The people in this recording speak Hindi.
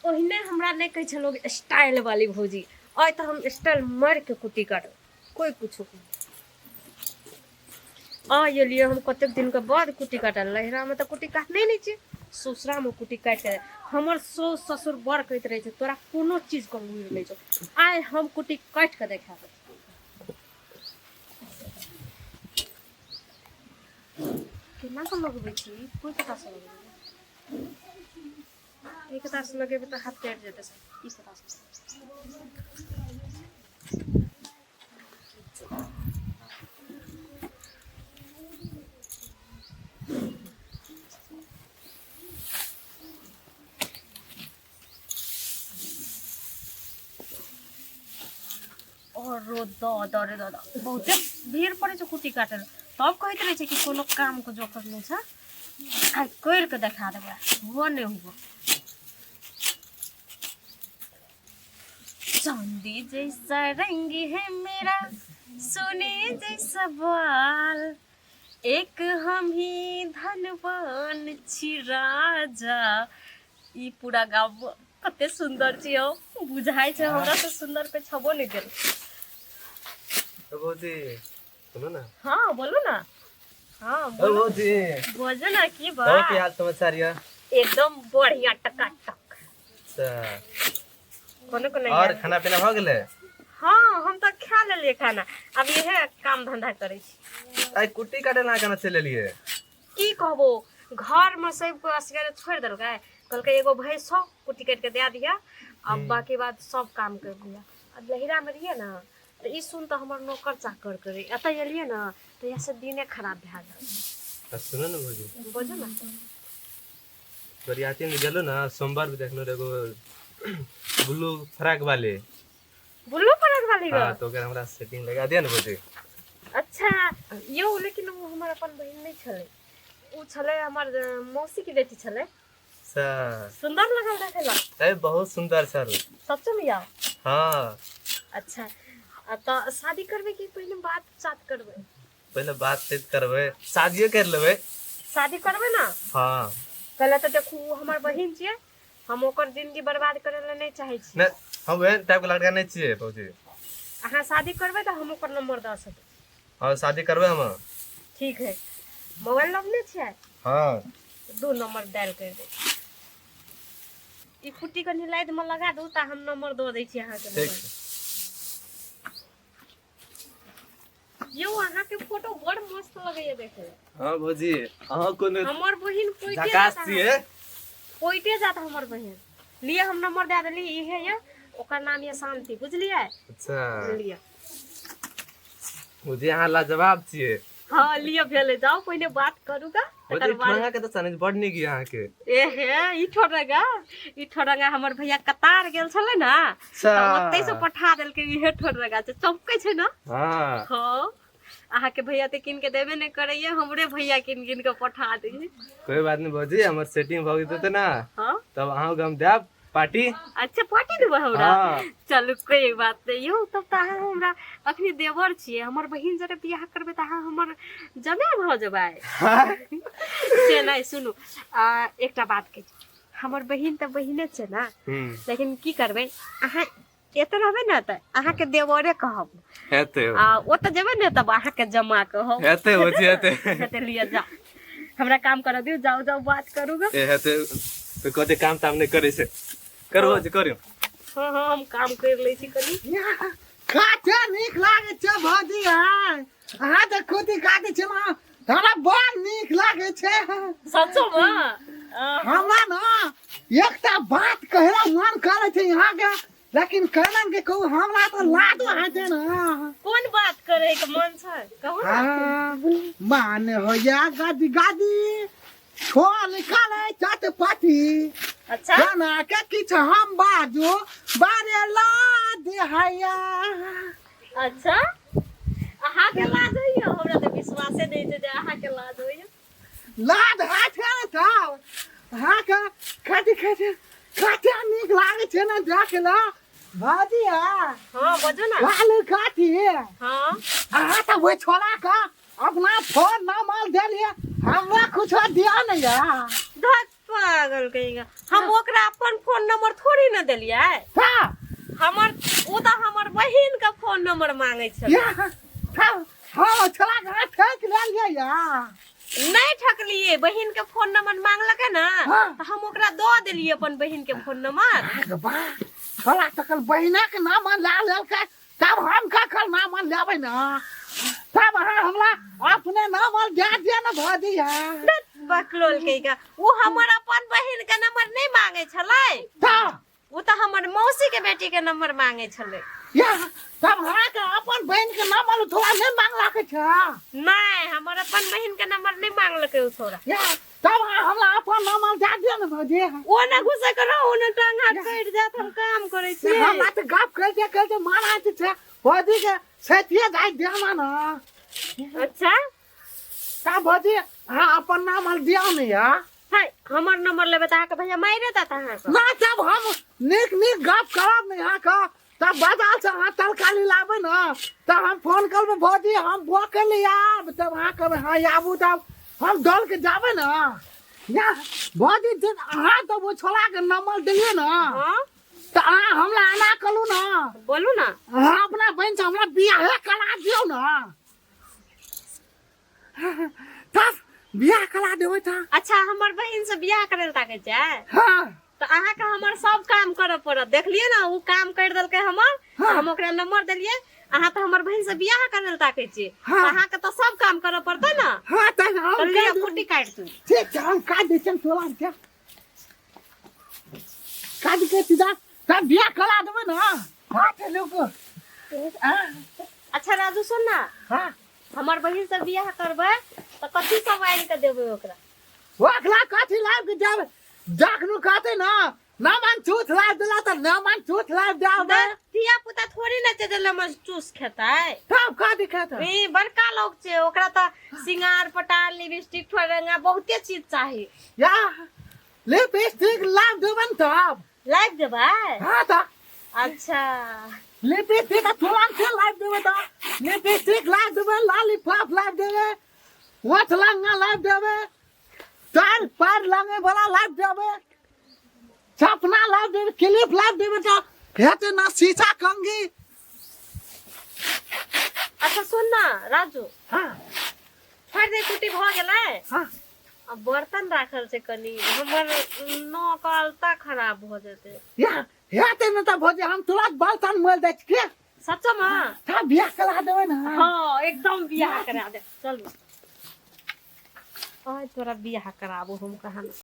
ओहिने हमरा नहीं कहे छलो स्टाइल वाली भौजी आय तो हम स्टाइल मार के कुटी काट कोई कुछ ये लिए हम कतेक दिन के बाद कुटी काटल लहरा में तो कुटी काटने नहीं छे ससुरा में कुटी काट के हमर सास ससुर बड़ कहत रहे छे तोरा कोनो चीज के लूर नहीं छो आय हम कुटी काट के देखा केना को लगबे छी कोई पता से लगबे एक तास लगे तो हाथ टेट जेते से ई पता से और रो दादा रे दादा बहुते भीड़ पड़े छे कुटी काटल तब कहत रहे छे कि कोनो काम को जो करने छे आइ कर के दिखा देबे हो नहीं हुआ चांदी जैसा रंग है मेरा सोने जैसा बाल एक हम ही धनवान छी राजा ई पूरा गाँव कते सुंदर छी हो बुझाई छे हमरा तो सुंदर पे छबो नहीं देल तो भौजी सुनो ना। हाँ बोलो ना। हाँ बोलो भौजी बोलो ना की बा और क्या हाल समाचार है एकदम बढ़िया टकाटक अच्छा कोनो को नहीं और खाना पीना हो गेले हाँ हम तो खा लेलिए खाना अब ये है काम धंधा करे छी आई कुट्टी काटे ना केना चले लिए की कहबो घर में सब को असगर छोड़ देल गए कल के एगो भैंस हो कुट्टी काट के दे दिया अब बाकी बात सब काम कर दिया अब लहिरा में रहिए ना तो ई सुन तो हमर नौकर चाकर करे एत एलिए ना तो यहाँ से दिने खराब भे गए सुनो ना भौजी बोझो ना बरियाती में गेलो ना सोमवार भी देखलो एगो ब्लू फ्रॉक वाले बुल्लू परक वाली हां तो अगर हमरा सेटिंग लगा दिया ना भौजी अच्छा यो लेकिन वो हमर अपन बहन नहीं छले वो छले हमर मौसी की बेटी छले सर सुंदर लगल देखेला ए बहुत सुंदर सर सच में यार हां अच्छा तो शादी करबे की पहले बात करबे पहले बातचीत करबे शादी कर लेबे शादी करबे ना हां पहले तो देखू हमर बहन छिए हम ओकर जिंदगी बर्बाद करे ला नहीं चाहे छी न हम वे टाइप के लड़का नहीं छिए भौजी अहाँ शादी करबे तो हम ओकर नंबर द सकते हां शादी करबे हम ठीक है मोबाइल नंबर छिए हां 2 नंबर डायल कर दे ई कुट्टी के निलाद में लगा दू ता हम नंबर दो दै छी अहाँ के ठीक यो अहाँ के फोटो बड़ मस्त लगैए देखे हां भौजी अहाँ कोन हमर बहिन पोइटे झकास छिए पोइटे जात हमर बहिन लिए हम नंबर दे देली इहे ये ओकर नाम ये शांति बुझलिए अच्छा लिए मुझे यहाँ लाजवाब छिए हां लिए भेले जाओ पहले बात करूगा मुझे ठोंगा के तो सनज बड़ नीक यहाँ के एहे ई ठोरगा हमर भैया कतार गेल छले ना अच्छा ओतै से पठा देल के इहे ठोरगा से चमकै छै ना हां हां अहाँ के भैया ते किन के देबे नहीं करैया हमरे भैया किन किन के पठा दी कोई बात नहीं भौजी हमर सेटिंग भ गई तो ना हां तब अहाँ हम देब पार्टी अच्छा पार्टी देबो हमरा हाँ। चलू कोई बात नहीं यो तब त अहाँ हमरा अखनी देवर छिए हमर बहिन जरे बियाह करबे त अहाँ हमर जमे भ जेबै से नहीं सुनु एकटा बात के हमर बहिन त बहिने छै ना लेकिन की करबे अहाँ एते रहबे ना त अहाँ के देवरे कहब हेते ओ त जेबे ने तब अहाँ के जमा कहब हेते भौजी हेते हेते लिए जा हमरा काम कर दियो जाओ जाओ बात करूगा ए हेते तो कते काम ताम नहीं करे से करो जे करियो हां हां हम काम कर लै छी कनी काटे नीक लागे छै भौजी अहाँ त खुदी काटे छै ना हमरा बड़ नीक लागे छै सचो में हमरा ना एकटा बात कहला मन करे छै यहाँ के लेकिन कहलन के कहू हमरा तो लाजो आते ना कौन बात करे के मन छै कहू ना मान होया गादी गादी छोल निकाले चटपटी अच्छा गाना के किछ हम बाजू बारे ला दे हैया अच्छा अहाँ के लाज होइए हमरा तो विश्वासे नहीं छै जे अहाँ के लाज होइए लाद हाथ है था हाँ का खाते खाते खाते नीक लागे छै ना देखला भादिया हां बजो ना लाल खाती हां अहाँ तो वो छोला का अपना फोन ना माल दे लिया हमरा कुछ दिया नहीं यार धत पागल कहेगा हम ओकरा अपन फोन नंबर थोड़ी न देलिए था हमर उ त हमर बहिन का फोन नंबर मांगे छ या था हाँ चला गया ठेक ले लिया या नहीं ठकलिए बहिन के फोन नंबर मांगलके ना हाँ। त हम ओकरा दो देलिए अपन बहिन के फोन नंबर छोला तकल बहिना के नाम ला ले का तब हम का कल नाम लेबै ना तब हमरा अपने नाम दे दिया ना भदी है बकलोल कहेगा उ हमर अपन बहिन के नंबर नहीं मांगे छलै था उ त हमर मौसी के बेटी के नंबर मांगे छलै या तब हमरा के अपन बहन के नाम थोड़ा नहीं मांगला के छ नहीं हमर अपन बहिन के नंबर नहीं मांगलके उ छोरा या तब हमरा अपन नाम दे दिया ना भदी ओ न घुसे करो ओ न टांग हाथ कट जात हम काम करे छी हमरा तो गप करते माना छ भदी के सेतिए जाय देना ना अच्छा का भदी हां अपन नाम दिया नहीं या हाय हमर नंबर लेबे त के भैया मारे ता तहां के ना तब हम निक गप करब नहीं हां का तब बाजार से हां तरकारी लाबे ना तब हम फोन करबे भौजी हम बोके ले आब तब हां कहबे हां आबू तब हम दौड़ के जाबे ना या भौजी जब हां तो वो छोला के नंबर दिए ना हां तो हमरा आना कलू ना बोलू ना हां अपना बहन से हमरा बियाह करा दियो ना तब बियाह करा देबै त अच्छा हमर बहिन से बियाह करे ताके छै हां तो अहाँ के हमर सब काम करे पड़त देखलिए ना उ काम कर देलकै हमर हाँ। हम ओकरा नंबर देलिए अहाँ तो हमर बहिन से बियाह करे ताके छी हाँ। अहाँ के तो सब काम करे पड़तै ना हां त हम तो लिया कुट्टी काट तू ठीक है हम काट दे चल तोला के काट के सीधा तब बियाह करा देबै ना हां चलो को अच्छा राजू सुन ना हां हमर बहिन से बियाह करबै तो कथि सब आइन के देबै ओकरा वाकला काठी लाग के जाब जाखनु कहते ना ना मान चूथ लाग देला त ना मान चूथ लाग जाबे धिया पुता थोड़ी ना चले मस चूस खेतै तब का दिक्कत है ई बड़का लोग छै ओकरा त सिंगार पटाल लिपस्टिक ठोरंगा बहुते चीज चाहिए या लिपस्टिक लाग देबन तब लाइक देबै हां त अच्छा लिपस्टिक का थोड़ा से लाग देबे त लिपस्टिक लाग देबे लॉलीपॉप लाग देबे होठ लंगा लाग देबे चार पैर लंगे वाला लाग देबे छपना लाग देबे क्लिप लाग देबे त हेते ना शीशा कंगी अच्छा सुन ना राजू हां फाड़ दे कुटी भ गेलै हां अब बर्तन राखल छै कनी हमर नौकलता खराब भ जेतै या हेते न त भोजे हम तुरंत बर्तन मोल दे के सच्चो में था बियाह करा देबे ना हाँ एकदम बियाह करा दे चल आज तोरा बियाह कराबो हम कहां